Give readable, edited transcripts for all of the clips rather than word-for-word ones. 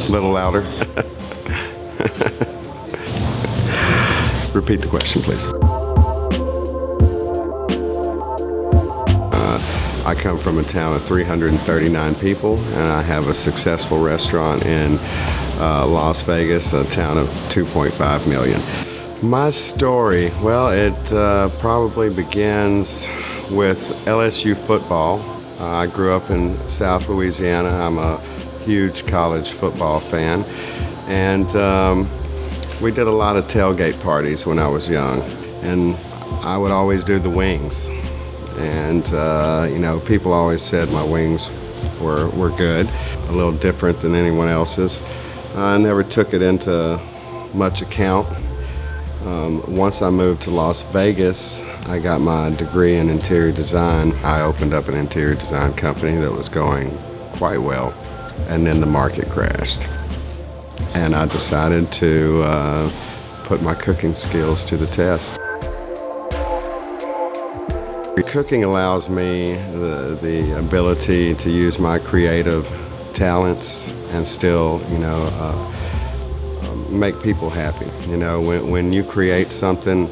A little louder. Repeat the question, please. I come from a town of 339 people, and I have a successful restaurant in Las Vegas, a town of 2.5 million. My story, well, it probably begins with LSU football. I grew up in South Louisiana. I'm a huge college football fan, and we did a lot of tailgate parties when I was young, and I would always do the wings. And people always said my wings were good, a little different than anyone else's. I never took it into much account. Once I moved to Las Vegas, I got my degree in interior design. I opened up an interior design company that was going quite well, and then the market crashed. And I decided to put my cooking skills to the test. Cooking allows me the ability to use my creative talents and still, make people happy. When you create something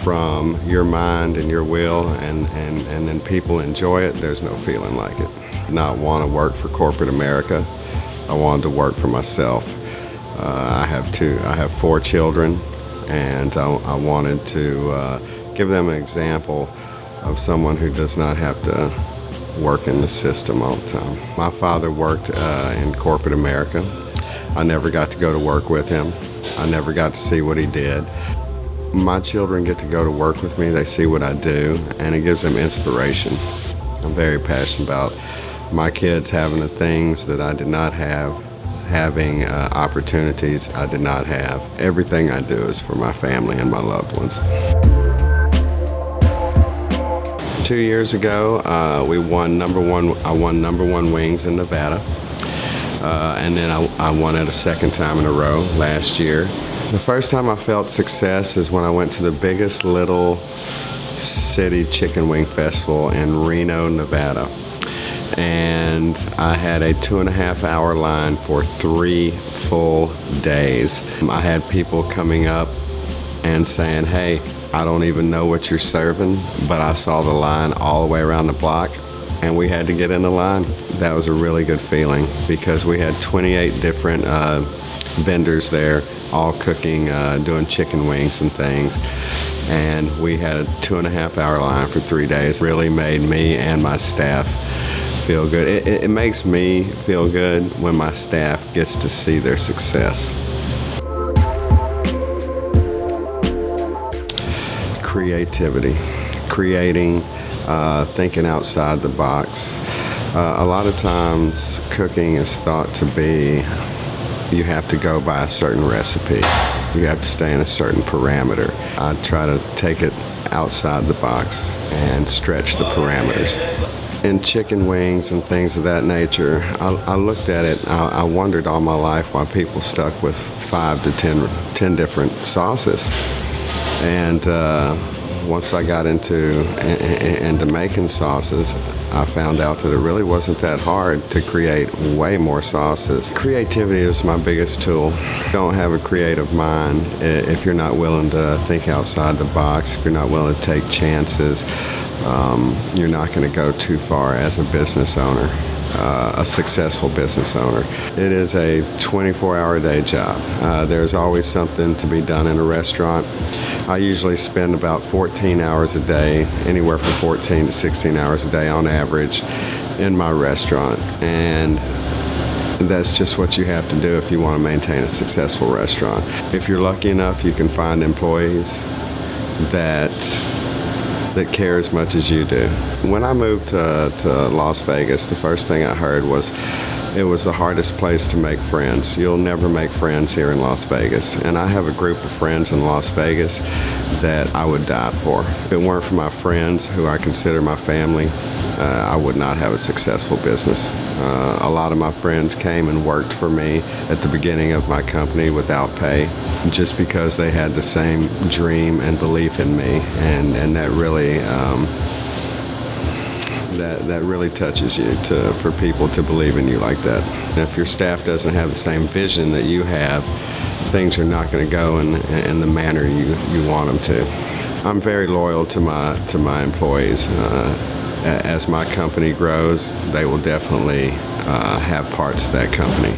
from your mind and your will and then people enjoy it, there's no feeling like it. Not want to work for corporate America. I wanted to work for myself. I have 4 children, and I wanted to give them an example of someone who does not have to work in the system all the time. My father worked in corporate America. I never got to go to work with him. I never got to see what he did. My children get to go to work with me. They see what I do, and it gives them inspiration. I'm very passionate about my kids having the things that I did not have, having opportunities I did not have. Everything I do is for my family and my loved ones. 2 years ago, I won number one wings in Nevada, and then I won it a second time in a row last year. The first time I felt success is when I went to the biggest little city chicken wing festival in Reno, Nevada, and I had a 2.5-hour line for 3 full days. I had people coming up and saying, "Hey, I don't even know what you're serving, but I saw the line all the way around the block," and we had to get in the line. That was a really good feeling because we had 28 different vendors there, all cooking, doing chicken wings and things, and we had a 2.5-hour line for 3 days. Really made me and my staff feel good. It makes me feel good when my staff gets to see their success. Creativity, creating, thinking outside the box. A lot of times cooking is thought to be you have to go by a certain recipe. You have to stay in a certain parameter. I try to take it outside the box and stretch the parameters. In chicken wings and things of that nature, I looked at it, I wondered all my life why people stuck with 5 to 10 different sauces. And once I got into making sauces, I found out that it really wasn't that hard to create way more sauces. Creativity is my biggest tool. You don't have a creative mind if you're not willing to think outside the box, if you're not willing to take chances. You're not going to go too far as a business owner, a successful business owner. It is a 24-hour day job. There's always something to be done in a restaurant. I usually spend about 14 hours a day, anywhere from 14 to 16 hours a day on average in my restaurant. And that's just what you have to do if you want to maintain a successful restaurant. If you're lucky enough, you can find employees that care as much as you do. When I moved to Las Vegas, the first thing I heard was it was the hardest place to make friends. You'll never make friends here in Las Vegas. And I have a group of friends in Las Vegas that I would die for. If it weren't for my friends, who I consider my family, I would not have a successful business. A lot of my friends came and worked for me at the beginning of my company without pay, just because they had the same dream and belief in me, and that really that really touches you for people to believe in you like that. And if your staff doesn't have the same vision that you have, things are not going to go in the manner you want them to. I'm very loyal to my employees. As my company grows, they will definitely have parts of that company.